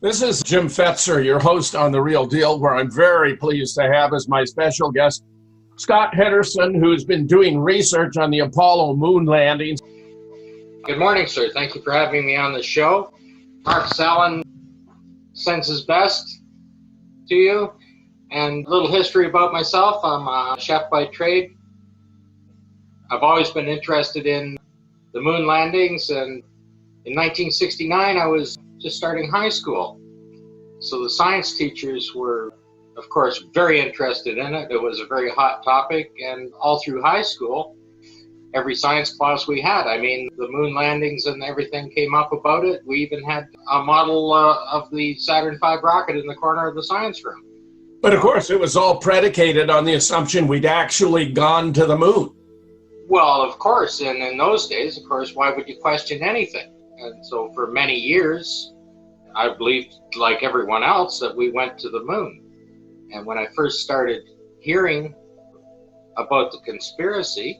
This is Jim Fetzer, your host on The Real Deal, where I'm very pleased to have as my special guest Scott Henderson, who's been doing research on the Apollo moon landings. Good morning, sir. Thank you for having me on the show. Mark Salin sends his best to you. And a little history about myself. I'm a chef by trade. I've always been interested in the moon landings, and in 1969 I was just starting high school. So the science teachers were, of course, very interested in it. It was a very hot topic, and all through high school, every science class we had, I mean, the moon landings and everything came up about it. We even had a model of the Saturn V rocket in the corner of the science room. But of course, it was all predicated on the assumption we'd actually gone to the moon. Well, of course, and in those days, of course, why would you question anything? And so for many years, I believed, like everyone else, that we went to the moon. And when I first started hearing about the conspiracy,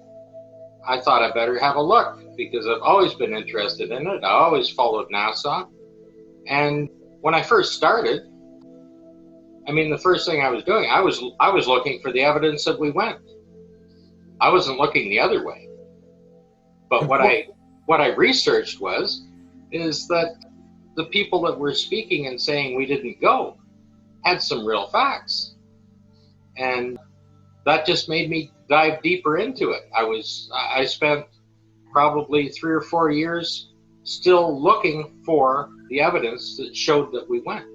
I thought I better have a look, because I've always been interested in it. I always followed NASA. And when I first started, I mean, the first thing I was doing, I was looking for the evidence that we went. I wasn't looking the other way. But what I researched is that the people that were speaking and saying we didn't go had some real facts. And that just made me dive deeper into it. I spent probably 3 or 4 years still looking for the evidence that showed that we went.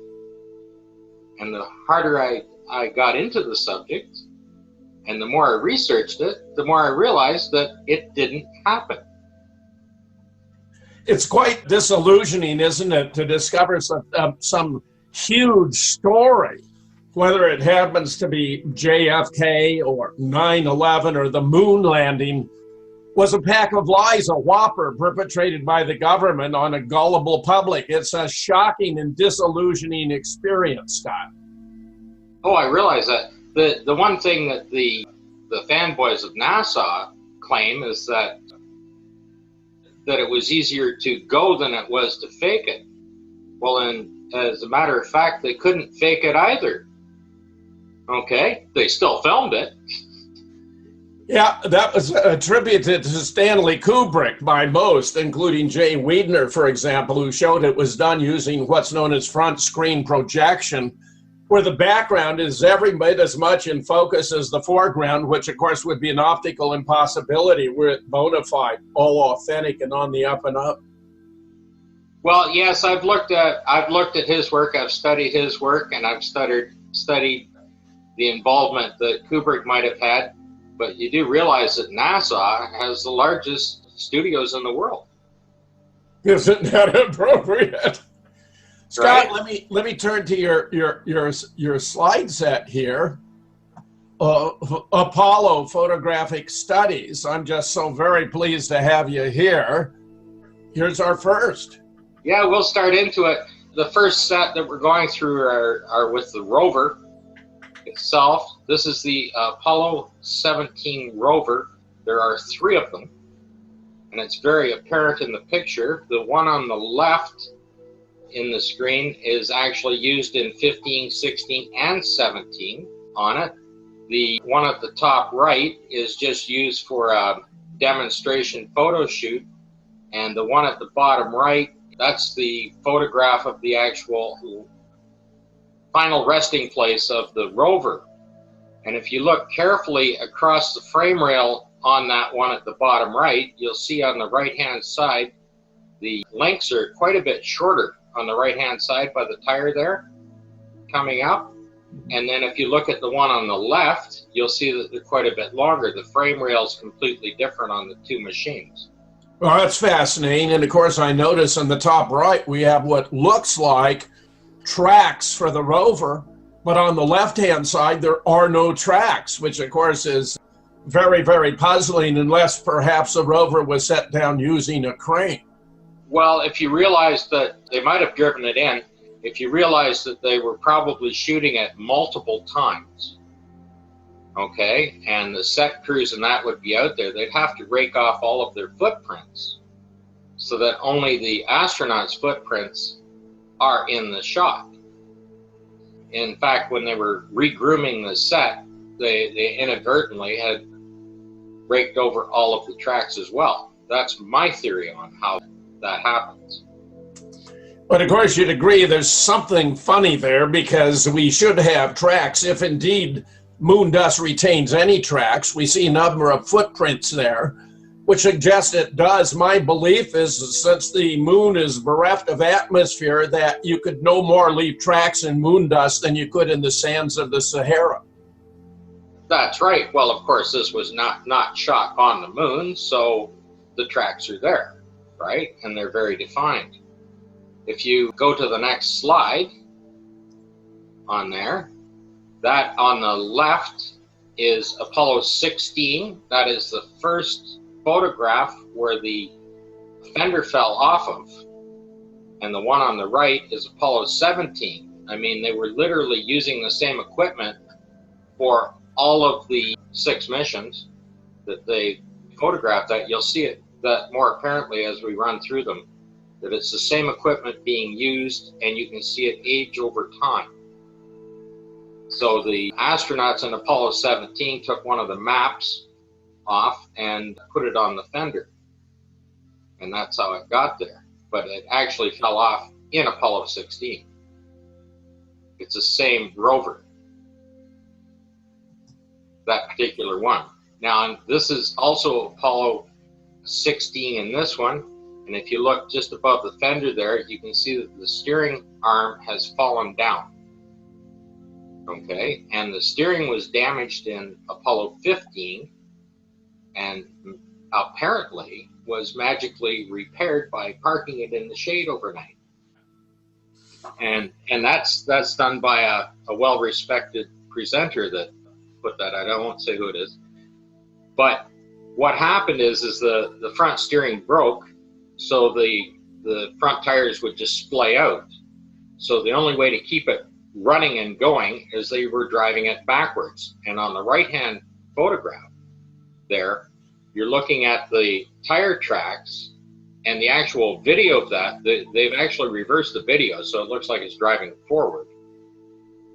And the harder I got into the subject, and the more I researched it, the more I realized that it didn't happen. It's quite disillusioning, isn't it, to discover some huge story, whether it happens to be JFK or 9/11 or the moon landing, was a pack of lies, a whopper perpetrated by the government on a gullible public. It's a shocking and disillusioning experience, Scott. Oh, I realize that. The one thing that the fanboys of NASA claim is that it was easier to go than it was to fake it. Well, and as a matter of fact, they couldn't fake it either. Okay, they still filmed it. Yeah, that was attributed to Stanley Kubrick by most, including Jay Weidner, for example, who showed it was done using what's known as front screen projection, where the background is every bit as much in focus as the foreground, which of course would be an optical impossibility were it bona fide, all authentic and on the up and up. Well, yes, I've looked at his work, I've studied his work, and I've studied the involvement that Kubrick might have had. But you do realize that NASA has the largest studios in the world. Isn't that appropriate? Scott, Right? let me turn to your slide set here. Apollo photographic studies. I'm just so very pleased to have you here. Here's our first. Yeah, we'll start into it. The first set that we're going through are with the rover itself. This is the Apollo 17 rover. There are 3 of them, and it's very apparent in the picture. The one on the left in the screen is actually used in 15, 16, and 17 on it. The one at the top right is just used for a demonstration photo shoot, and the one at the bottom right, that's the photograph of the actual final resting place of the rover. And if you look carefully across the frame rail on that one at the bottom right, you'll see on the right-hand side, the links are quite a bit shorter on the right-hand side by the tire there, coming up. And then if you look at the one on the left, you'll see that they're quite a bit longer. The frame rail is completely different on the 2 machines. Well, that's fascinating. And of course, I notice on the top right, we have what looks like tracks for the rover, but on the left-hand side, there are no tracks, which of course is very, very puzzling, unless perhaps the rover was set down using a crane. Well, if you realize that they might have driven it in, if you realize that they were probably shooting it multiple times, okay, and the set crews and that would be out there, they'd have to rake off all of their footprints so that only the astronauts' footprints are in the shot. In fact, when they were re-grooming the set, they inadvertently had raked over all of the tracks as well. That's my theory on how that happens. But of course, you'd agree there's something funny there, because we should have tracks. If indeed moon dust retains any tracks, we see a number of footprints there, which suggests it does. My belief is, since the moon is bereft of atmosphere, that you could no more leave tracks in moon dust than you could in the sands of the Sahara. That's right. Well, of course, this was not shot on the moon, so the tracks are there, right? And they're very defined. If you go to the next slide on there, that on the left is Apollo 16. That is the first photograph where the fender fell off of. And the one on the right is Apollo 17. I mean, they were literally using the same equipment for all of the 6 missions that they photographed. That you'll see it that more apparently as we run through them, that it's the same equipment being used, and you can see it age over time. So the astronauts in Apollo 17 took one of the maps off and put it on the fender, and that's how it got there. But it actually fell off in Apollo 16. It's the same rover, that particular one. Now, this is also Apollo 16 in this one, and if you look just above the fender there, you can see that the steering arm has fallen down. Okay, and the steering was damaged in Apollo 15, and apparently was magically repaired by parking it in the shade overnight. And that's done by a well-respected presenter that put that out. I won't say who it is. But what happened is the front steering broke, so the front tires would just splay out. So the only way to keep it running and going is they were driving it backwards. And on the right-hand photograph there, you're looking at the tire tracks, and the actual video of that, they've actually reversed the video, so it looks like it's driving forward.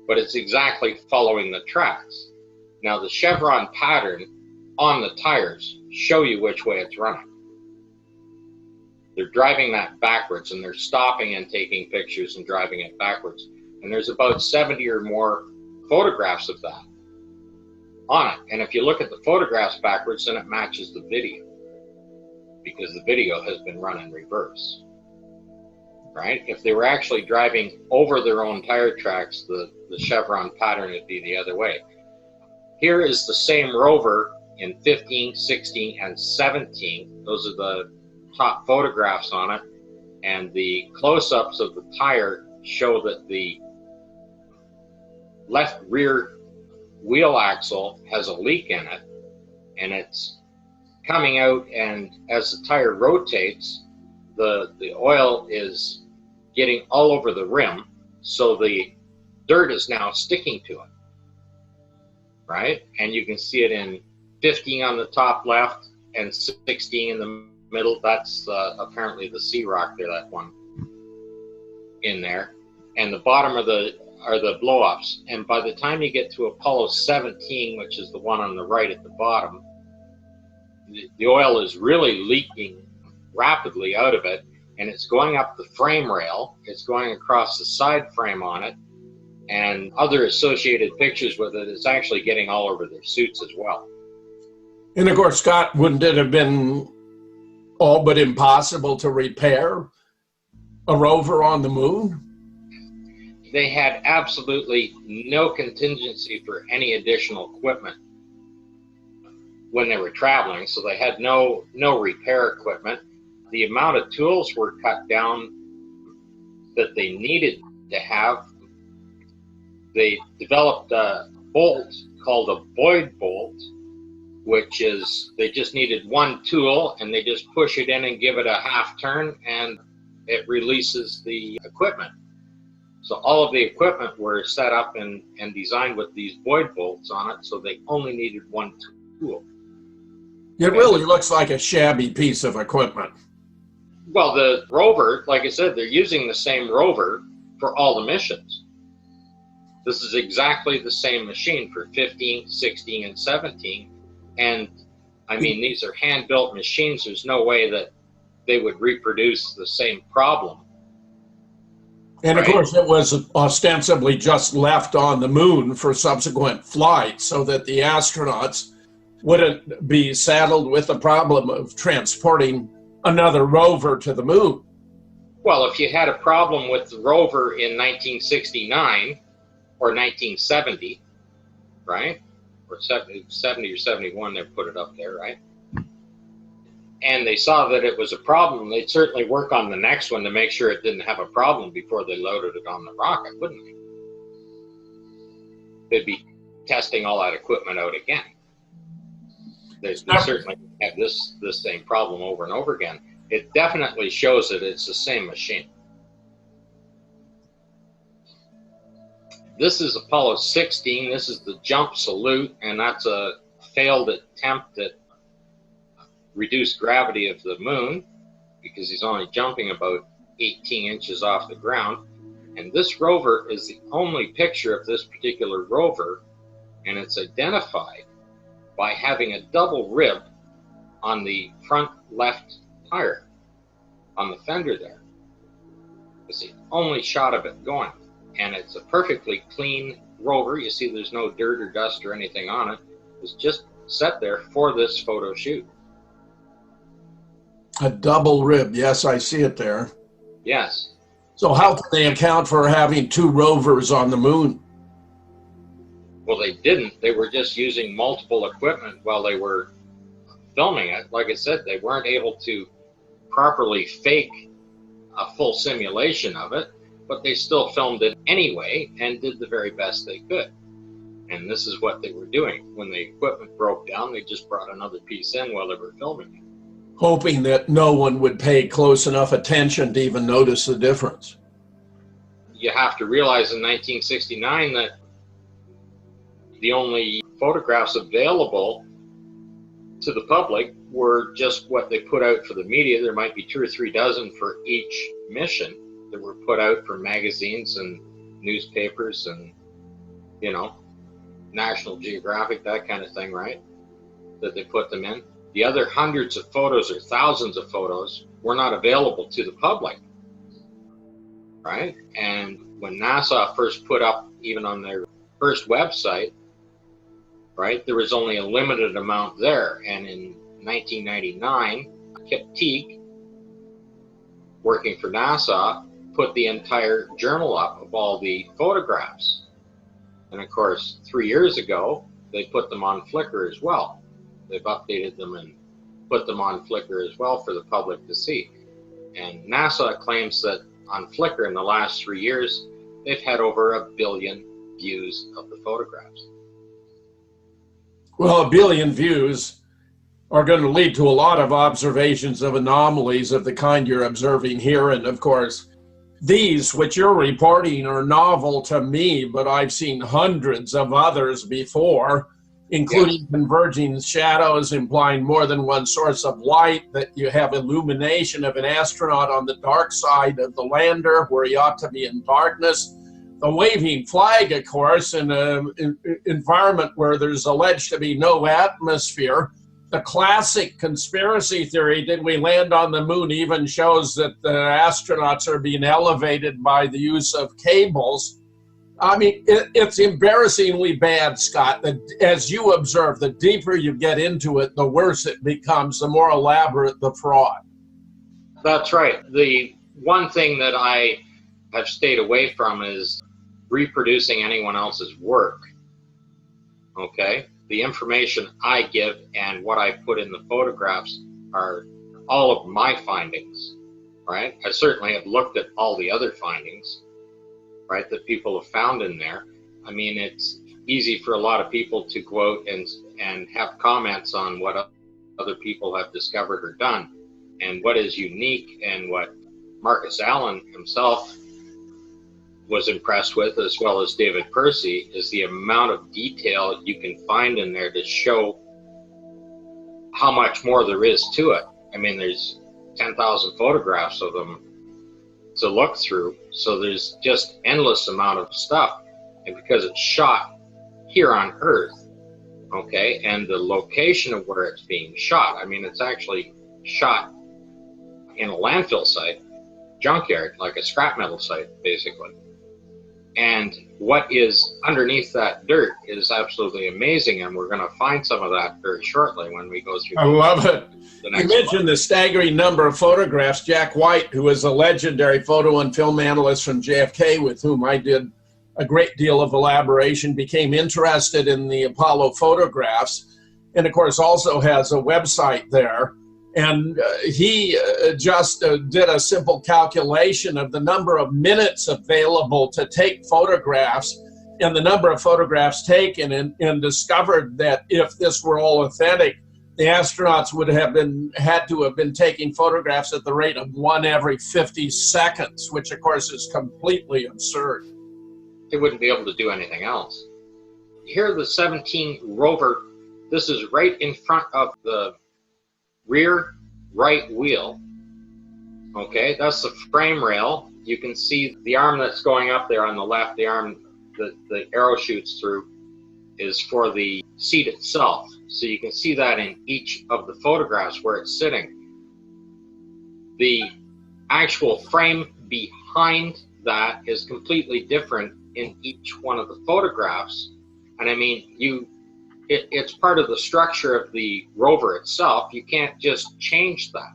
But it's exactly following the tracks. Now, the chevron pattern on the tires show you which way it's running. They're driving that backwards, and they're stopping and taking pictures and driving it backwards. And there's about 70 or more photographs of that on it. And if you look at the photographs backwards, then it matches the video, because the video has been run in reverse, right? If they were actually driving over their own tire tracks, the chevron pattern would be the other way. Here is the same rover in 15, 16, and 17. Those are the top photographs on it. And the close-ups of the tire show that the left rear wheel axle has a leak in it, and it's coming out, and as the tire rotates, the oil is getting all over the rim, so the dirt is now sticking to it, right? And you can see it in 15 on the top left and 16 in the middle. That's apparently the sea rock there, that one in there. And the bottom are the blow-ups. And by the time you get to Apollo 17, which is the one on the right at the bottom, the oil is really leaking rapidly out of it, and it's going up the frame rail, it's going across the side frame on it, and other associated pictures with it. It's actually getting all over their suits as well. And of course, Scott, wouldn't it have been all but impossible to repair a rover on the moon? They had absolutely no contingency for any additional equipment when they were traveling, so they had no repair equipment. The amount of tools were cut down that they needed to have. They developed a bolt called a Boyd bolt, which is, they just needed one tool, and they just push it in and give it a half turn, and it releases the equipment. So all of the equipment were set up and designed with these Boyd bolts on it, so they only needed one tool. It really looks like a shabby piece of equipment. Well, the rover, like I said, they're using the same rover, for all the missions. This is exactly the same machine for 15, 16, and 17. And I mean, these are hand-built machines. There's no way that they would reproduce the same problem. And of course, it was ostensibly just left on the moon for subsequent flights so that the astronauts wouldn't be saddled with the problem of transporting another rover to the moon. Well, if you had a problem with the rover in 1969 or 1970, right? Or 70 or 71, they put it up there, right? And they saw that it was a problem, they'd certainly work on the next one to make sure it didn't have a problem before they loaded it on the rocket, wouldn't they? They'd be testing all that equipment out again. They certainly have this same problem over and over again. It definitely shows that it's the same machine. This is Apollo 16. This is the jump salute, and that's a failed attempt at reduced gravity of the moon, because he's only jumping about 18 inches off the ground. And this rover is the only picture of this particular rover, and it's identified by having a double rib on the front left tire, on the fender there. It's the only shot of it going, and it's a perfectly clean rover. You see there's no dirt or dust or anything on it. It's just set there for this photo shoot. A double rib, yes, I see it there. Yes. So how can they account for having two rovers on the moon? Well, they didn't. They were just using multiple equipment while they were filming it. Like I said, they weren't able to properly fake a full simulation of it, but they still filmed it anyway and did the very best they could. And this is what they were doing. When the equipment broke down, they just brought another piece in while they were filming it, hoping that no one would pay close enough attention to even notice the difference. You have to realize in 1969 that the only photographs available to the public were just what they put out for the media. There might be 2 or 3 dozen for each mission that were put out for magazines and newspapers and, you know, National Geographic, that kind of thing, right? That they put them in. The other hundreds of photos or thousands of photos were not available to the public, right? And when NASA first put up, even on their first website, right, there was only a limited amount there. And in 1999, Kip Teague, working for NASA, put the entire journal up of all the photographs. And of course, 3 years ago, they put them on Flickr as well. They've updated them and put them on Flickr as well for the public to see. And NASA claims that on Flickr in the last 3 years, they've had over 1 billion views of the photographs. Well, 1 billion views are going to lead to a lot of observations of anomalies of the kind you're observing here. And of course, these, which you're reporting, are novel to me, but I've seen hundreds of others before, including converging shadows implying more than one source of light, that you have illumination of an astronaut on the dark side of the lander where he ought to be in darkness. The waving flag, of course, in an environment where there's alleged to be no atmosphere. The classic conspiracy theory, did we land on the moon, even shows that the astronauts are being elevated by the use of cables. I mean, it's embarrassingly bad, Scott. As you observe, the deeper you get into it, the worse it becomes, the more elaborate the fraud. That's right. The one thing that I have stayed away from is reproducing anyone else's work. Okay? The information I give and what I put in the photographs are all of my findings, right? I certainly have looked at all the other findings, right, that people have found in there. I mean, it's easy for a lot of people to go out and have comments on what other people have discovered or done. And what is unique and what Marcus Allen himself was impressed with, as well as David Percy, is the amount of detail you can find in there to show how much more there is to it. I mean, there's 10,000 photographs of them, to look through. So there's just endless amount of stuff. And because it's shot here on Earth, okay, and the location of where it's being shot, I mean, it's actually shot in a landfill site, junkyard, like a scrap metal site, basically. And what is underneath that dirt is absolutely amazing, and we're going to find some of that very shortly when we go through. I love it. You mentioned the staggering number of photographs. Jack White, who is a legendary photo and film analyst from JFK, with whom I did a great deal of elaboration, became interested in the Apollo photographs, and of course also has a website there. And he just did a simple calculation of the number of minutes available to take photographs and the number of photographs taken, and discovered that if this were all authentic, the astronauts would have had to have been taking photographs at the rate of 1 every 50 seconds, which of course is completely absurd. They wouldn't be able to do anything else. Here, the 17 rover, this is right in front of the rear right wheel. Okay, that's the frame rail. You can see the arm that's going up there on the left, the arm that the arrow shoots through is for the seat itself. So you can see that in each of the photographs where it's sitting. The actual frame behind that is completely different in each one of the photographs. And I mean, it's part of the structure of the rover itself. You can't just change that.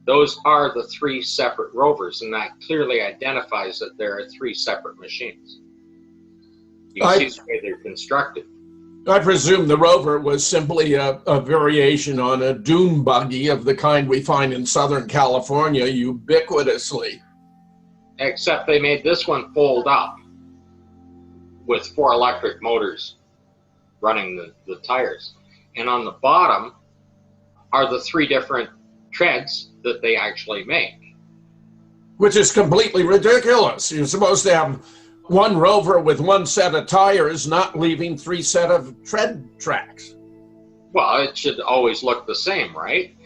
Those are the 3 separate rovers, and that clearly identifies that there are 3 separate machines. You can see the way they're constructed. I presume the rover was simply a variation on a dune buggy of the kind we find in Southern California ubiquitously. Except they made this one fold up with 4 electric motors running the tires. And on the bottom are the 3 different treads that they actually make. Which is completely ridiculous. You're supposed to have 1 rover with 1 set of tires, not leaving 3 set of tread tracks. Well, it should always look the same, right?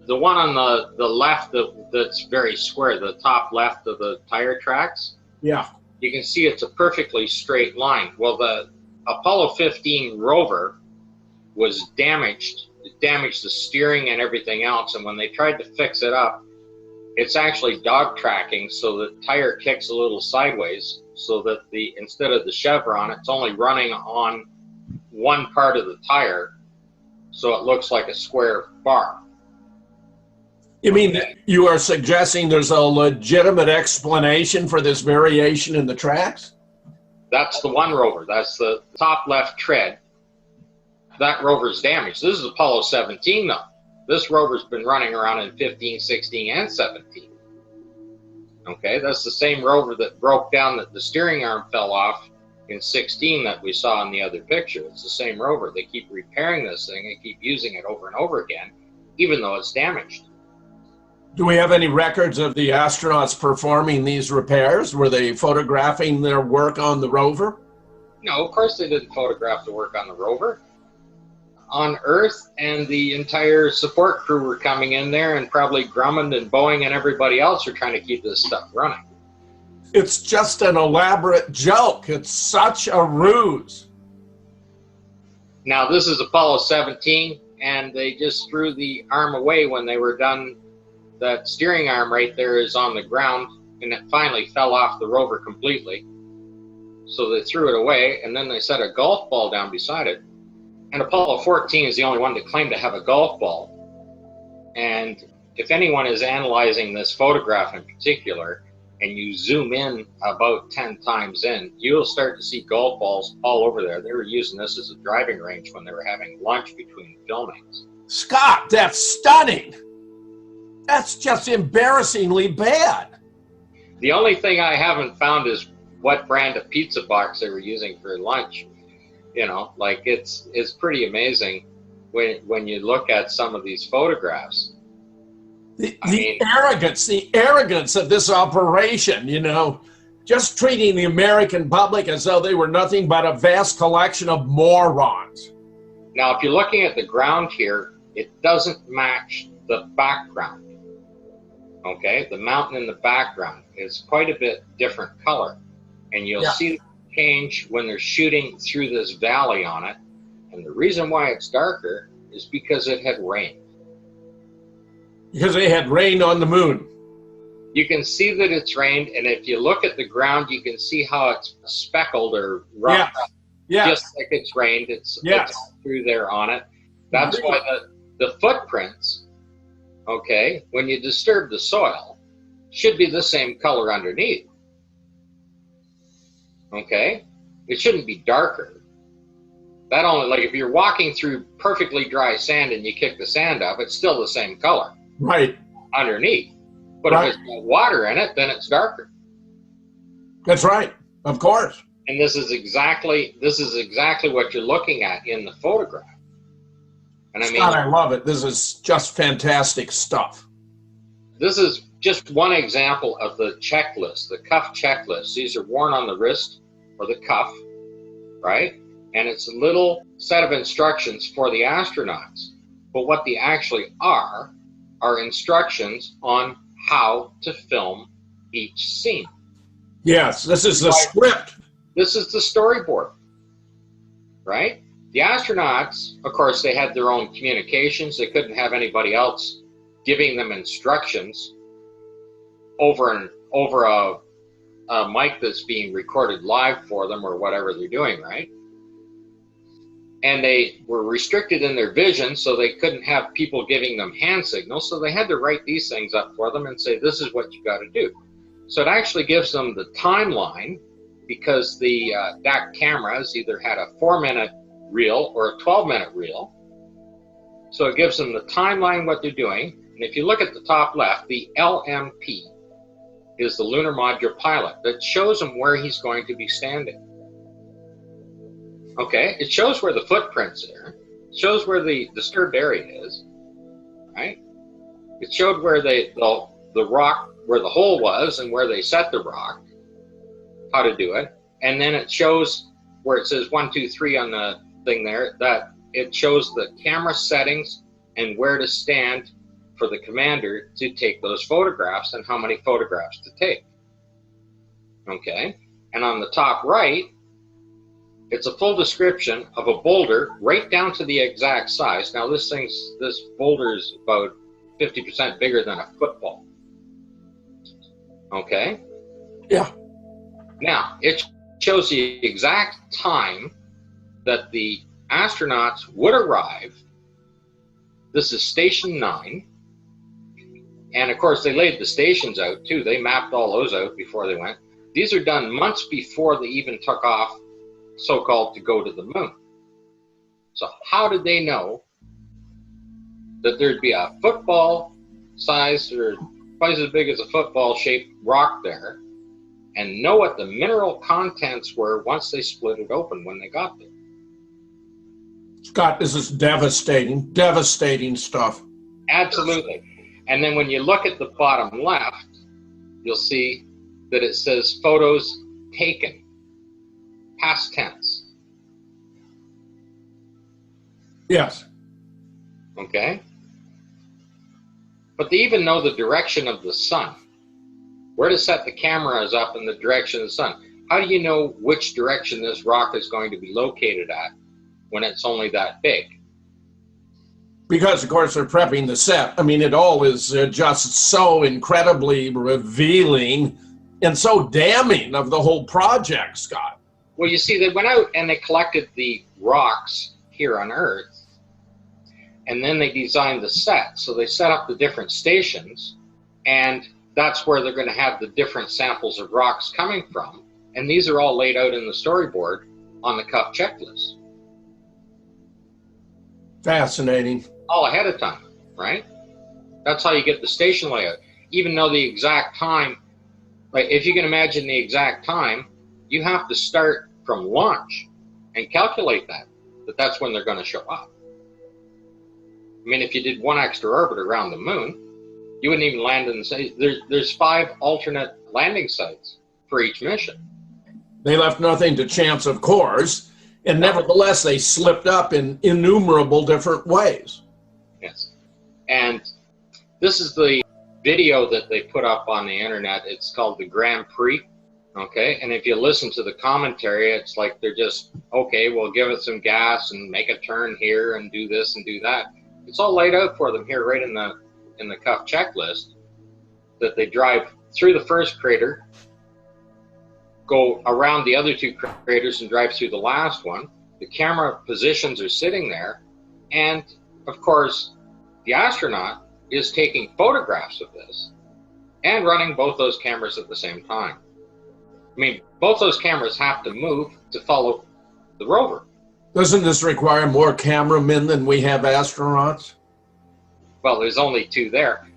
The one on the left that's very square, the top left of the tire tracks. Yeah. You can see it's a perfectly straight line. Well, the Apollo 15 rover was damaged. It damaged the steering and everything else. And when they tried to fix it up, it's actually dog tracking, so the tire kicks a little sideways, so that instead of the chevron, it's only running on one part of the tire, so it looks like a square bar. You mean you are suggesting there's a legitimate explanation for this variation in the tracks? That's the one rover. That's the top left tread. That rover's damaged. This is Apollo 17, though. This rover's been running around in 15, 16, and 17. Okay, that's the same rover that broke down, that the steering arm fell off in 16 that we saw in the other picture. It's the same rover. They keep repairing this thing and keep using it over and over again, even though it's damaged. Do we have any records of the astronauts performing these repairs? Were they photographing their work on the rover? No, of course they didn't photograph the work on the rover. On Earth, and the entire support crew were coming in there, and probably Grumman and Boeing and everybody else are trying to keep this stuff running. It's just an elaborate joke. It's such a ruse. Now, this is Apollo 17, and they just threw the arm away when they were done. That steering arm right there is on the ground, and it finally fell off the rover completely. So they threw it away, and then they set a golf ball down beside it. And Apollo 14 is the only one that claimed to have a golf ball. And if anyone is analyzing this photograph in particular, and you zoom in about 10 times in, you'll start to see golf balls all over there. They were using this as a driving range when they were having lunch between filmings. Scott, that's stunning. That's just embarrassingly bad. The only thing I haven't found is what brand of pizza box they were using for lunch. You know, like it's pretty amazing when you look at some of these photographs. The arrogance of this operation, you know, just treating the American public as though they were nothing but a vast collection of morons. Now, if you're looking at the ground here, it doesn't match the background. Okay, the mountain in the background is quite a bit different color, and you'll see the change when they're shooting through this valley on it. And the reason why it's darker is because it had rained. Because it had rained on the moon. You can see that it's rained, and if you look at the ground, you can see how it's speckled or roughed up, just like it's rained. It's through there on it. That's why the footprints, okay, when you disturb the soil, should be the same color underneath. Okay? It shouldn't be darker. That only, like if you're walking through perfectly dry sand and you kick the sand up, it's still the same color. Right. Underneath. But if it's got water in it, then it's darker. That's right. Of course. And this is exactly what you're looking at in the photograph. And I mean, Scott, I love it. This is just fantastic stuff. This is just one example of the checklist, the cuff checklist. These are worn on the wrist or the cuff, right? And it's a little set of instructions for the astronauts. But what they actually are instructions on how to film each scene. Yes, this is the script. This is the storyboard, right? The astronauts, of course, they had their own communications. They couldn't have anybody else giving them instructions over a mic that's being recorded live for them or whatever they're doing, right? And they were restricted in their vision, so they couldn't have people giving them hand signals, so they had to write these things up for them and say, this is what you got to do. So it actually gives them the timeline, because the DAC cameras either had a 4-minute reel or a 12-minute reel. So it gives them the timeline, what they're doing. And if you look at the top left, the LMP is the Lunar Module Pilot that shows him where he's going to be standing. Okay, it shows where the footprints are. It shows where the disturbed area is, right? It showed where the rock, where the hole was and where they set the rock, how to do it. And then it shows where it says 1, 2, 3 on the thing there, that it shows the camera settings and where to stand for the commander to take those photographs and how many photographs to take. Okay, and on the top right, it's a full description of a boulder right down to the exact size. Now this boulder is about 50% bigger than a football. Okay? Yeah. Now, it shows the exact time that the astronauts would arrive. This is Station 9. And of course, they laid the stations out too. They mapped all those out before they went. These are done months before they even took off, so-called, to go to the moon. So how did they know that there'd be a football size or twice as big as a football shaped rock there, and know what the mineral contents were once they split it open when they got there? Scott, this is devastating stuff. Absolutely. And then when you look at the bottom left, you'll see that it says photos taken. Past tense. Yes. Okay? But they even know the direction of the sun. Where to set the cameras up in the direction of the sun. How do you know which direction this rock is going to be located at when it's only that big? Because, of course, they're prepping the set. I mean, it all is just so incredibly revealing and so damning of the whole project, Scott. Well, you see, they went out and they collected the rocks here on Earth, and then they designed the set. So they set up the different stations, and that's where they're going to have the different samples of rocks coming from. And these are all laid out in the storyboard on the cuff checklist. Fascinating. All ahead of time, right? That's how you get the station layout. Even though the exact time, like if you can imagine the exact time, you have to start from launch and calculate that's when they're going to show up. I mean, if you did one extra orbit around the moon, you wouldn't even land in the same. There's 5 alternate landing sites for each mission. They left nothing to chance, of course, and nevertheless, they slipped up in innumerable different ways. Yes. And this is the video that they put up on the internet. It's called the Grand Prix. Okay, and if you listen to the commentary, it's like they're just, okay, we'll give it some gas and make a turn here and do this and do that. It's all laid out for them here right in the cuff checklist, that they drive through the first crater, go around the other two craters and drive through the last one. The camera positions are sitting there, and of course the astronaut is taking photographs of this and running both those cameras at the same time. I mean, both those cameras have to move to follow the rover. Doesn't this require more cameramen than we have astronauts? Well, there's only two there.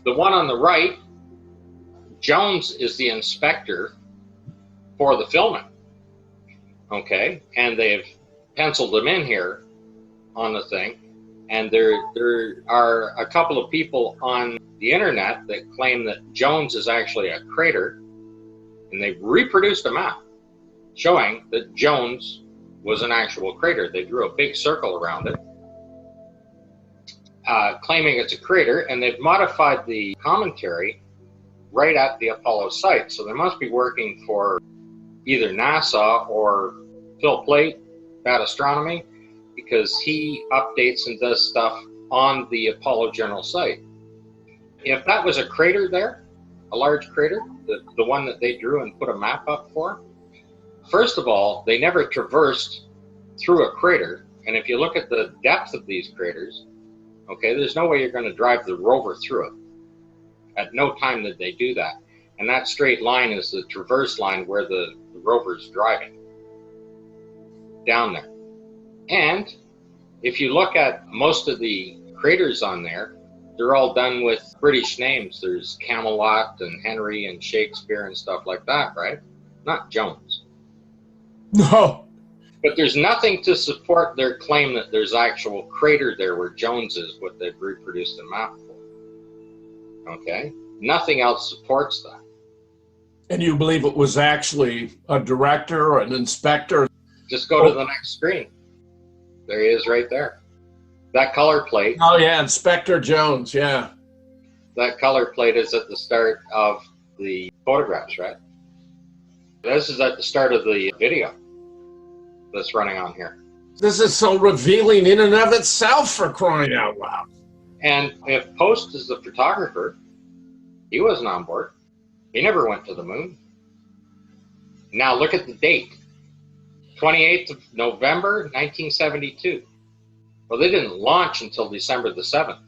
The one on the right, Jones is the inspector for the filming. Okay, and they've penciled him in here on the thing. And there are a couple of people on the internet that claim that Jones is actually a crater. And they've reproduced a map showing that Jones was an actual crater. They drew a big circle around it, claiming it's a crater, and they've modified the commentary right at the Apollo site. So they must be working for either NASA or Phil Plait, Bad Astronomy, because he updates and does stuff on the Apollo General site. If that was a crater there, a large crater, the one that they drew and put a map up for, first of all, they never traversed through a crater. And if you look at the depth of these craters, okay, there's no way you're going to drive the rover through it. At no time did they do that. And that straight line is the traverse line where the rover's driving down there. And if you look at most of the craters on there, they're all done with British names. There's Camelot and Henry and Shakespeare and stuff like that, right? Not Jones. No. But there's nothing to support their claim that there's actual crater there where Jones is, what they've reproduced a map for. Okay? Nothing else supports that. And you believe it was actually a director or an inspector? Just go to the next screen. There he is right there. That color plate. Oh, yeah, Inspector Jones, yeah. That color plate is at the start of the photographs, right? This is at the start of the video that's running on here. This is so revealing in and of itself, for crying out loud. And if Post is the photographer, he wasn't on board. He never went to the moon. Now look at the date. 28th of November, 1972. Well, they didn't launch until December the 7th.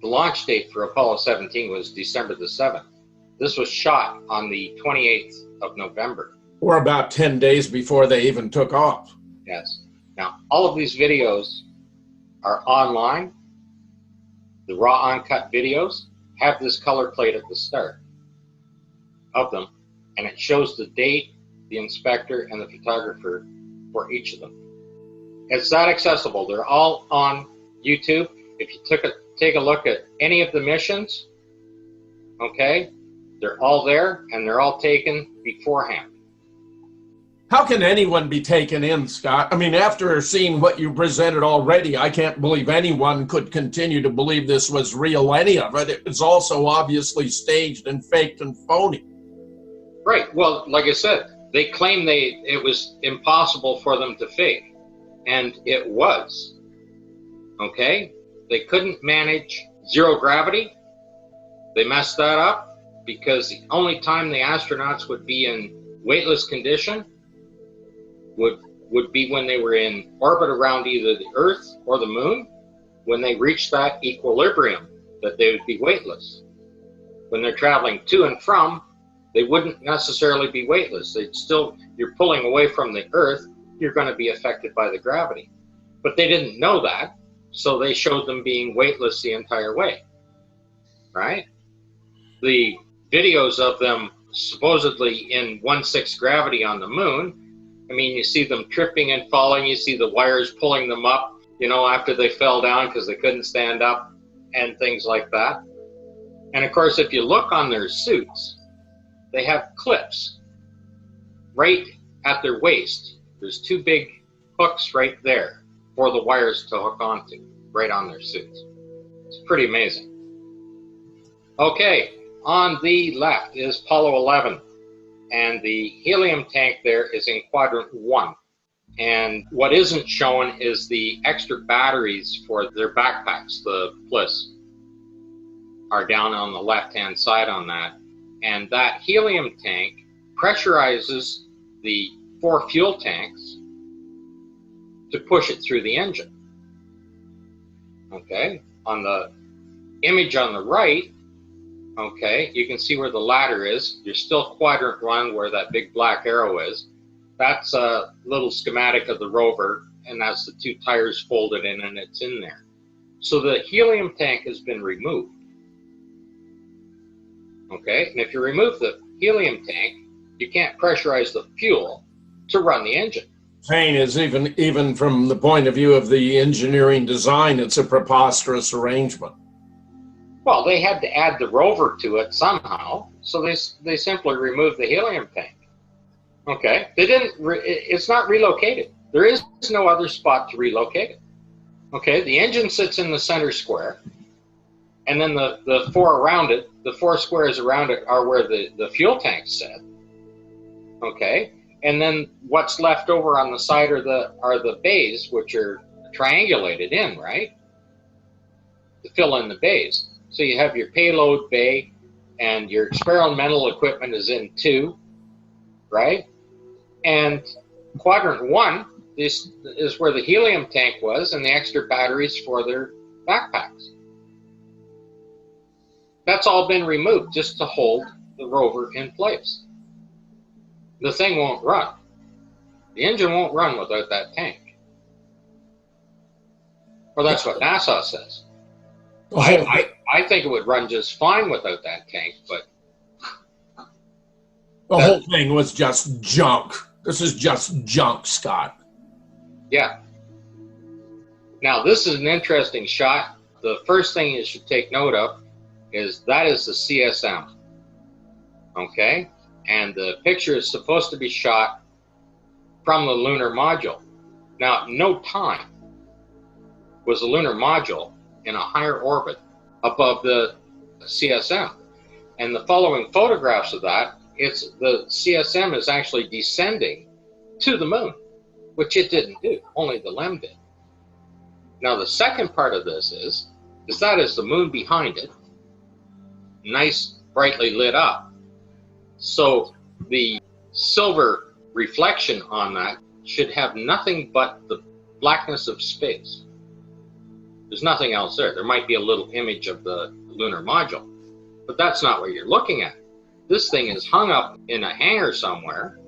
The launch date for Apollo 17 was December the 7th. This was shot on the 28th of November. Or about 10 days before they even took off. Yes. Now, all of these videos are online. The raw uncut videos have this color plate at the start of them, and it shows the date, the inspector, and the photographer for each of them. It's that accessible. They're all on YouTube. If you take a look at any of the missions, okay, they're all there, and they're all taken beforehand. How can anyone be taken in, Scott? I mean, after seeing what you presented already, I can't believe anyone could continue to believe this was real, any of it. It was also obviously staged and faked and phony. Right. Well, like I said, they claim it was impossible for them to fake. And it was. Okay? They couldn't manage zero gravity. They messed that up because the only time the astronauts would be in weightless condition would be when they were in orbit around either the Earth or the Moon, when they reached that equilibrium that they would be weightless. When they're traveling to and from, they wouldn't necessarily be weightless. They'd still, you're pulling away from the Earth, you're going to be affected by the gravity. But they didn't know that, so they showed them being weightless the entire way, right? The videos of them supposedly in 1/6 gravity on the Moon, I mean, you see them tripping and falling, you see the wires pulling them up, you know, after they fell down because they couldn't stand up and things like that. And of course, if you look on their suits, they have clips right at their waist. There's two big hooks right there for the wires to hook onto, right on their suits. It's pretty amazing. Okay, on the left is Apollo 11, and the helium tank there is in quadrant 1. And what isn't shown is the extra batteries for their backpacks, the Bliss, are down on the left-hand side on that. And that helium tank pressurizes the 4 fuel tanks to push it through the engine. Okay, on the image on the right, okay, you can see where the ladder is. You're still quadrant 1 where that big black arrow is. That's a little schematic of the rover, and that's the 2 tires folded in, and it's in there. So the helium tank has been removed. Okay, and if you remove the helium tank, you can't pressurize the fuel to run the engine. Saying is even from the point of view of the engineering design, it's a preposterous arrangement. Well, they had to add the rover to it somehow, so they simply removed the helium tank. Okay, they didn't. It's not relocated. There is no other spot to relocate it. Okay, the engine sits in the center square, and then the 4 around it, the 4 squares around it are where the fuel tanks sit. Okay, and then what's left over on the side are the bays, which are triangulated in, right, to fill in the bays. So you have your payload bay, and your experimental equipment is in 2, right? And quadrant 1, this is where the helium tank was and the extra batteries for their backpacks. That's all been removed just to hold the rover in place. The thing won't run. The engine won't run without that tank. Well, that's what NASA says. I think it would run just fine without that tank, but the whole thing was just junk. This is just junk, Scott. Yeah. Now, this is an interesting shot. The first thing you should take note of is that is the CSM. Okay? And the picture is supposed to be shot from the lunar module. Now, at no time was the lunar module in a higher orbit above the CSM. And the following photographs of that, the CSM is actually descending to the moon, which it didn't do, only the LEM did. Now the second part of this is that is the moon behind it, nice, brightly lit up. So the silver reflection on that should have nothing but the blackness of space. There's nothing else there. There might be a little image of the lunar module, but that's not what you're looking at. This thing is hung up in a hangar somewhere,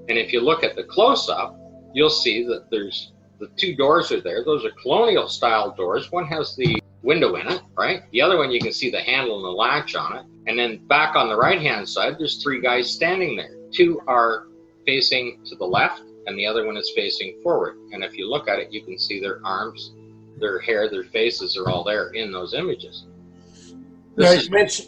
and if you look at the close-up, you'll see that there's the 2 doors are there. Those are colonial-style doors. One has the window in it, right? The other one, you can see the handle and the latch on it. And then back on the right-hand side, there's 3 guys standing there. 2 are facing to the left, and the other one is facing forward. And if you look at it, you can see their arms, their hair, their faces are all there in those images. Now,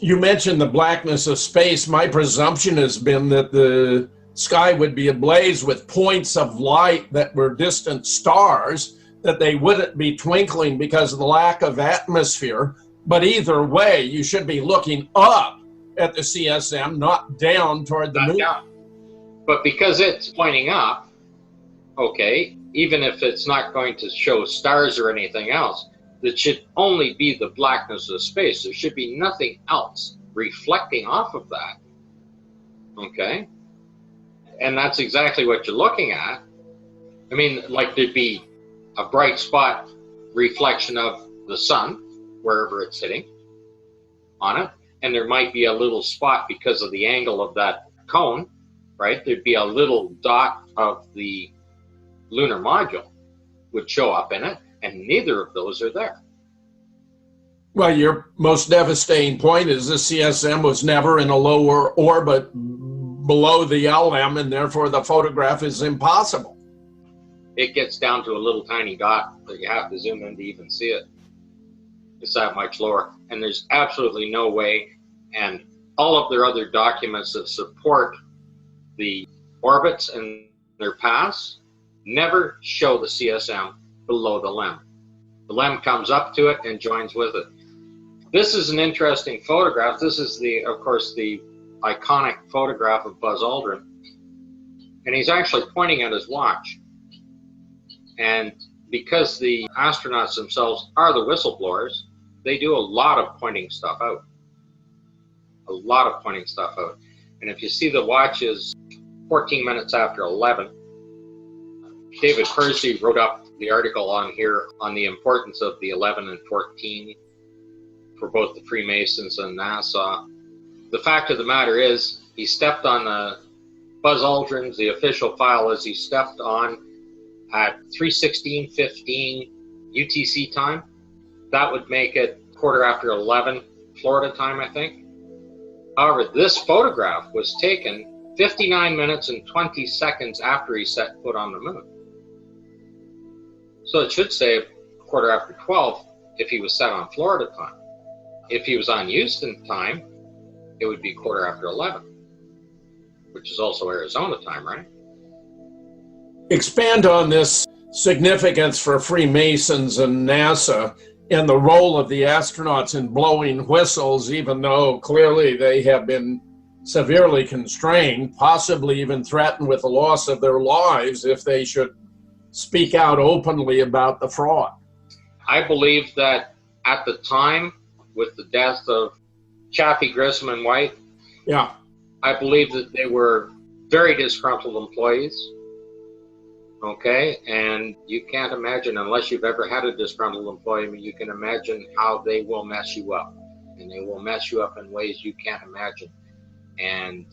you mentioned the blackness of space. My presumption has been that the sky would be ablaze with points of light that were distant stars, that they wouldn't be twinkling because of the lack of atmosphere. But either way, you should be looking up at the CSM, not down toward the moon. Down. But because it's pointing up, okay, even if it's not going to show stars or anything else, it should only be the blackness of space. There should be nothing else reflecting off of that. Okay? And that's exactly what you're looking at. I mean, like there'd be a bright spot reflection of the sun, wherever it's hitting on it. And there might be a little spot because of the angle of that cone, right? There'd be a little dot of the lunar module would show up in it. And neither of those are there. Well, your most devastating point is the CSM was never in a lower orbit below the LM, and therefore the photograph is impossible. It gets down to a little tiny dot that you have to zoom in to even see it. It's that much lower. And there's absolutely no way, and all of their other documents that support the orbits and their paths never show the CSM below the LEM. The LEM comes up to it and joins with it. This is an interesting photograph. This is of course, the iconic photograph of Buzz Aldrin. And he's actually pointing at his watch. And because the astronauts themselves are the whistleblowers, they do a lot of pointing stuff out. A lot of pointing stuff out. And if you see the watch is 14 minutes after 11, David Percy wrote up the article on here on the importance of the 11 and 14 for both the Freemasons and NASA. The fact of the matter is, he stepped on Buzz Aldrin's, the official file is he stepped on at 3:16:15 UTC time. That would make it 11:15 Florida time, I think. However, this photograph was taken 59 minutes and 20 seconds after he set foot on the moon. So it should say 12:15 if he was set on Florida time. If he was on Houston time, it would be 11:15, which is also Arizona time, right? Expand on this significance for Freemasons and NASA and the role of the astronauts in blowing whistles, even though clearly they have been severely constrained, possibly even threatened with the loss of their lives if they should speak out openly about the fraud. I believe that at the time, with the death of Chaffee, Grissom, and White, yeah, I believe that they were very disgruntled employees. Okay, and you can't imagine, unless you've ever had a disgruntled employee, you can imagine how they will mess you up. And they will mess you up in ways you can't imagine. And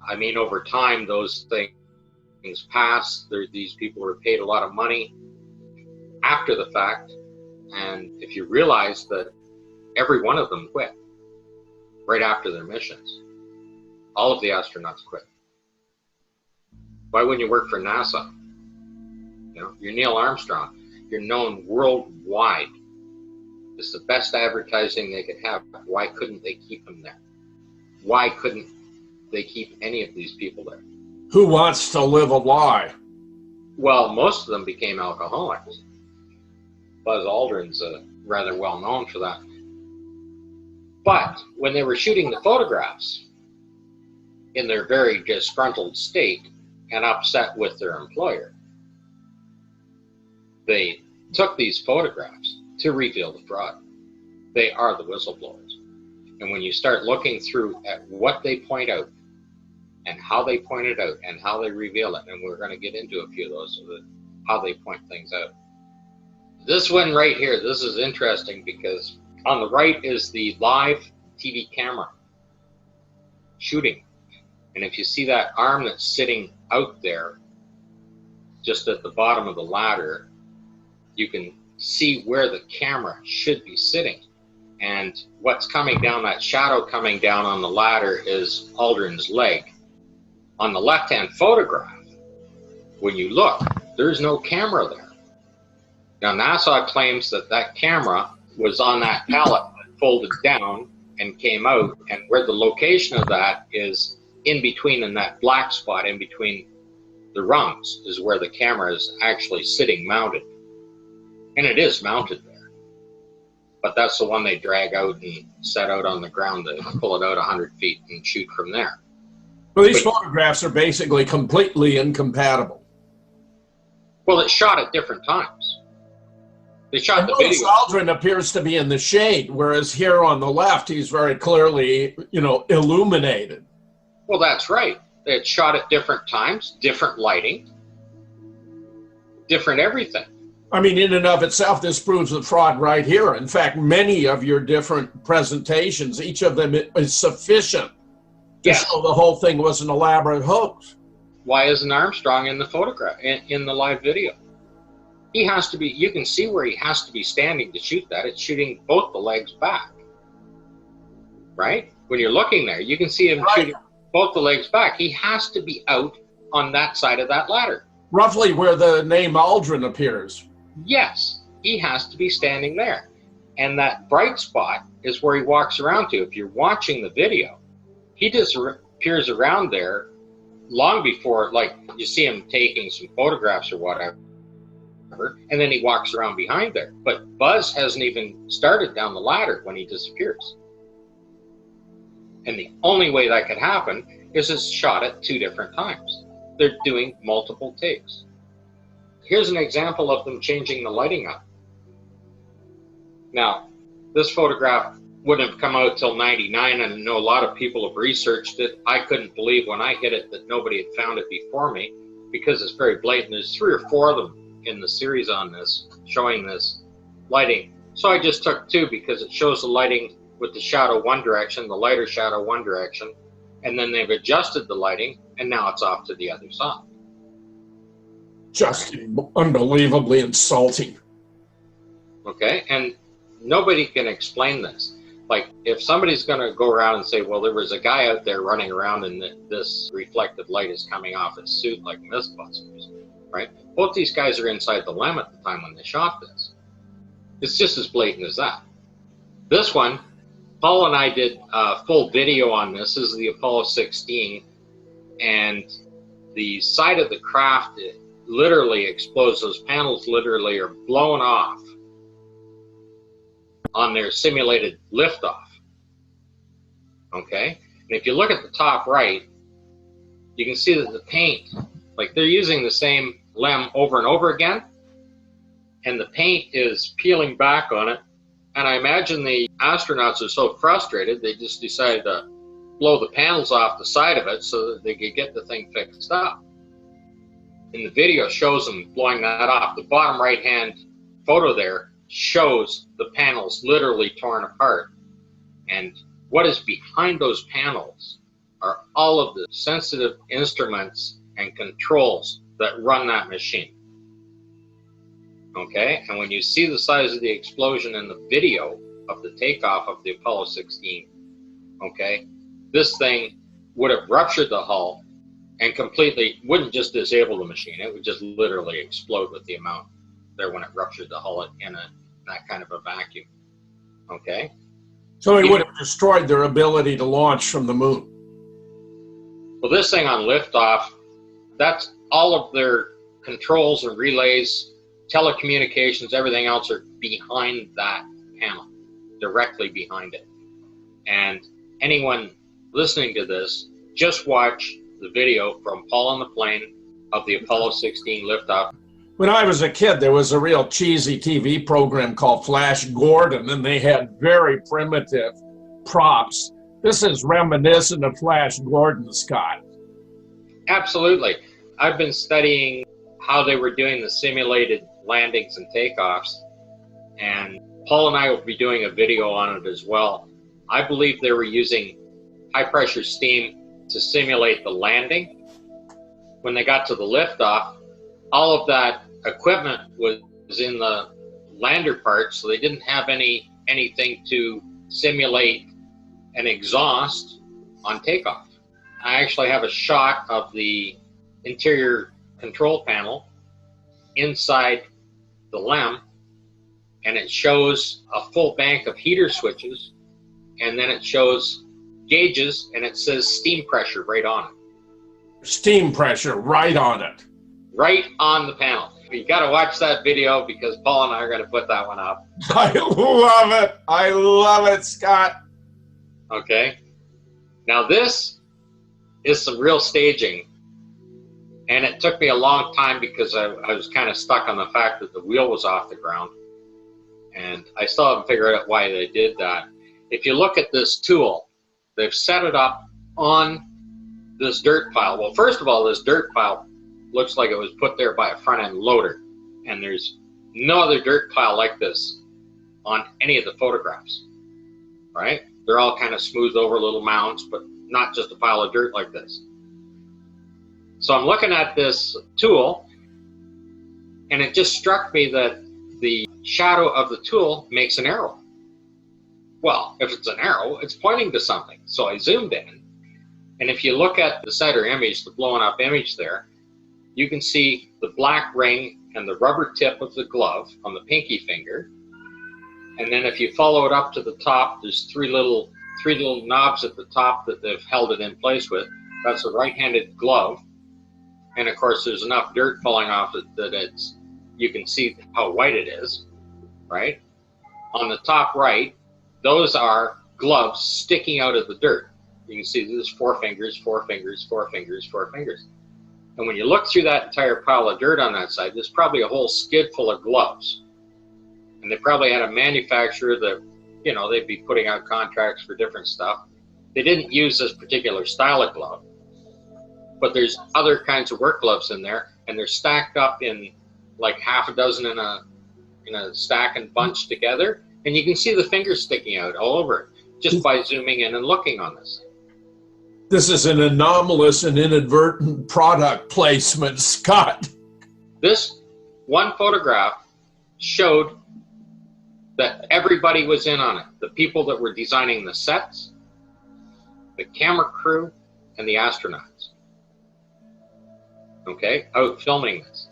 I mean, over time, those things pass. These people were paid a lot of money after the fact. And if you realize that every one of them quit right after their missions, all of the astronauts quit. Why wouldn't you work for NASA? You know, you're Neil Armstrong. You're known worldwide. It's the best advertising they could have. Why couldn't they keep him there? Why couldn't they keep any of these people there? Who wants to live a lie? Well, most of them became alcoholics. Buzz Aldrin's rather well known for that. But when they were shooting the photographs in their very disgruntled state and upset with their employer, they took these photographs to reveal the fraud. They are the whistleblowers. And when you start looking through at what they point out and how they point it out and how they reveal it, and we're going to get into a few of those, how they point things out. This one right here, this is interesting because on the right is the live TV camera shooting. And if you see that arm that's sitting out there, just at the bottom of the ladder, you can see where the camera should be sitting. And what's coming down, that shadow coming down on the ladder, is Aldrin's leg. On the left-hand photograph, when you look, there's no camera there. Now, NASA claims that that camera was on that pallet that folded down and came out, and where the location of that is in between, in that black spot in between the rungs, is where the camera is actually sitting mounted. And it is mounted there. But that's the one they drag out and set out on the ground to pull it out 100 feet and shoot from there. Well, these photographs are basically completely incompatible. Well, it's shot at different times. They shot the video. Aldrin appears to be in the shade, whereas here on the left, he's very clearly, illuminated. Well, that's right. It's shot at different times, different lighting, different everything. I mean, in and of itself, this proves the fraud right here. In fact, many of your different presentations, each of them is sufficient to show the whole thing was an elaborate hoax. Why isn't Armstrong in the photograph, in the live video? He has to be, you can see where he has to be standing to shoot that. It's shooting both the legs back, right? When you're looking there, you can see him shooting both the legs back. He has to be out on that side of that ladder. Roughly where the name Aldrin appears. Yes, he has to be standing there. And that bright spot is where he walks around to. If you're watching the video, he disappears around there long before, like, you see him taking some photographs or whatever. whatever, and then he walks around behind there. But Buzz hasn't even started down the ladder when he disappears. And the only way that could happen is it's shot at 2 different times. They're doing multiple takes. Here's an example of them changing the lighting up. Now, this photograph wouldn't have come out till 99, and I know a lot of people have researched it. I couldn't believe when I hit it that nobody had found it before me, because it's very blatant. There's 3 or 4 of them in the series on this, showing this lighting. So I just took 2 because it shows the lighting with the shadow one direction, the lighter shadow one direction, and then they've adjusted the lighting, and now it's off to the other side. Just unbelievably insulting. Okay, and nobody can explain this. Like, if somebody's going to go around and say, well, there was a guy out there running around and this reflective light is coming off his suit like Mythbusters, right? Both these guys are inside the LEM at the time when they shot this. It's just as blatant as that. This one, Paul and I did a full video on this. This is the Apollo 16, and the side of the craft, it literally explodes. Those panels literally are blown off on their simulated liftoff. Okay? And if you look at the top right, you can see that the paint, like they're using the same LEM over and over again, and the paint is peeling back on it. And I imagine the astronauts are so frustrated, they just decided to blow the panels off the side of it so that they could get the thing fixed up. And the video shows them blowing that off. The bottom right-hand photo there shows the panels literally torn apart. And what is behind those panels are all of the sensitive instruments and controls that run that machine. Okay, and when you see the size of the explosion in the video of the takeoff of the Apollo 16, okay, this thing would have ruptured the hull and completely wouldn't just disable the machine, it would just literally explode with the amount there when it ruptured the hull in that kind of a vacuum. Okay? So it would have destroyed their ability to launch from the moon. Well, this thing on liftoff, that's all of their controls and relays, telecommunications, everything else are behind that panel, directly behind it. And anyone listening to this, just watch the video from Paul on the plane of the Apollo 16 liftoff. When I was a kid, there was a real cheesy TV program called Flash Gordon, and they had very primitive props. This is reminiscent of Flash Gordon, Scott. Absolutely. I've been studying how they were doing the simulated landings and takeoffs, and Paul and I will be doing a video on it as well. I believe they were using high pressure steam to simulate the landing. When they got to the liftoff, all of that equipment was in the lander part, so they didn't have anything to simulate an exhaust on takeoff. I actually have a shot of the interior control panel inside the LEM, and it shows a full bank of heater switches, and then it shows gauges, and it says steam pressure right on it. Steam pressure right on it. Right on the panel. You got to watch that video because Paul and I are going to put that one up. I love it. I love it, Scott. Okay. Now this is some real staging. And it took me a long time because I was kind of stuck on the fact that the wheel was off the ground. And I still haven't figured out why they did that. If you look at this tool, they've set it up on this dirt pile. Well, first of all, this dirt pile looks like it was put there by a front-end loader. And there's no other dirt pile like this on any of the photographs, right? They're all kind of smoothed over little mounds, but not just a pile of dirt like this. So I'm looking at this tool, and it just struck me that the shadow of the tool makes an arrow. Well, if it's an arrow, it's pointing to something. So I zoomed in, and if you look at the center image, the blown up image there, you can see the black ring and the rubber tip of the glove on the pinky finger. And then if you follow it up to the top, there's three little knobs at the top that they've held it in place with. That's a right-handed glove. And of course, there's enough dirt falling off it that it's you can see how white it is, right? On the top right, those are gloves sticking out of the dirt. You can see there's 4 fingers, 4 fingers, 4 fingers, 4 fingers. And when you look through that entire pile of dirt on that side, there's probably a whole skid full of gloves. And they probably had a manufacturer that, you know, they'd be putting out contracts for different stuff. They didn't use this particular style of glove, but there's other kinds of work gloves in there, and they're stacked up in like half a dozen in a stack and bunched together, and you can see the fingers sticking out all over it just by zooming in and looking on this. This is an anomalous and inadvertent product placement, Scott. This one photograph showed that everybody was in on it. The people that were designing the sets, the camera crew, and the astronauts. Okay, out filming this.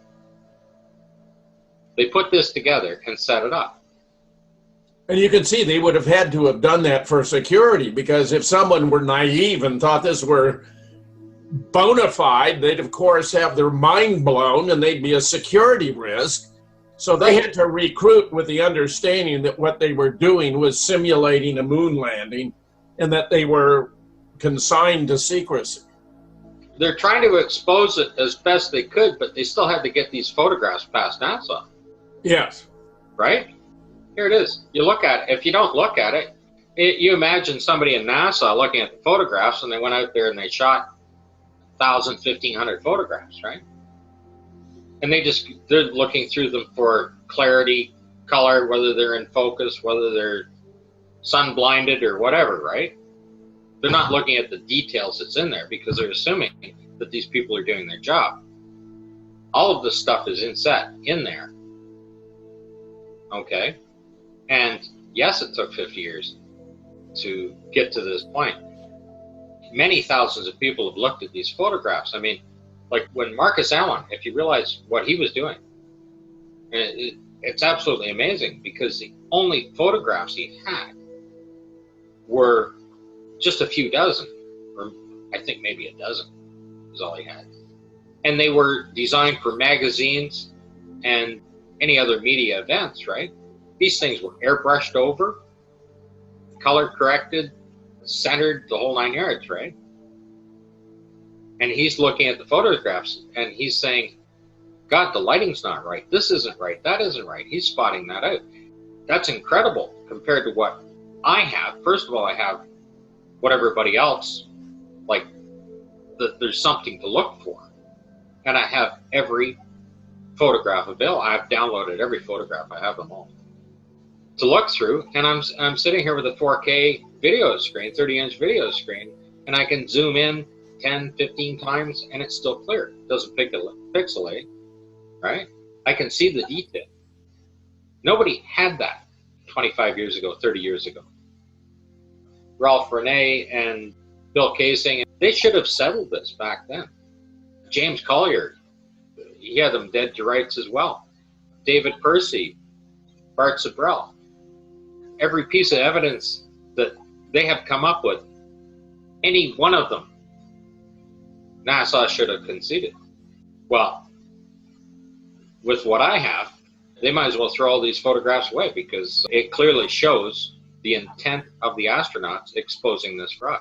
They put this together and set it up. And you can see they would have had to have done that for security, because if someone were naive and thought this were bona fide, they'd of course have their mind blown and they'd be a security risk. So they had to recruit with the understanding that what they were doing was simulating a moon landing and that they were consigned to secrecy. They're trying to expose it as best they could, but they still had to get these photographs past NASA. Yes. Right? Here it is. You look at it. If you don't look at it, you imagine somebody in NASA looking at the photographs, and they went out there and they shot 1,000, 1,500 photographs, right? And they're looking through them for clarity, color, whether they're in focus, whether they're sun blinded or whatever, right? They're not looking at the details that's in there because they're assuming that these people are doing their job. All of this stuff is in there. Okay? And yes, it took 50 years to get to this point. Many thousands of people have looked at these photographs. I mean, like when Marcus Allen, if you realize what he was doing, it's absolutely amazing, because the only photographs he had were just a few dozen, or I think maybe a dozen is all he had. And they were designed for magazines and any other media events, right? These things were airbrushed over, color corrected, centered, the whole 9 yards, right? And he's looking at the photographs and he's saying, God, the lighting's not right. This isn't right. That isn't right. He's spotting that out. That's incredible compared to what I have. First of all, I have what everybody else, like, there's something to look for. And I have every photograph available. I've downloaded every photograph. I have them all to look through. And I'm sitting here with a 4K video screen, 30-inch video screen, and I can zoom in 10, 15 times and it's still clear. It doesn't pixelate, right? I can see the detail. Nobody had that 25 years ago, 30 years ago. Ralph Renee and Bill Casing, they should have settled this back then. James Collier, he had them dead to rights as well. David Percy, Bart Sabrell. Every piece of evidence that they have come up with, any one of them, NASA should have conceded. Well, with what I have, they might as well throw all these photographs away, because it clearly shows the intent of the astronauts exposing this fraud.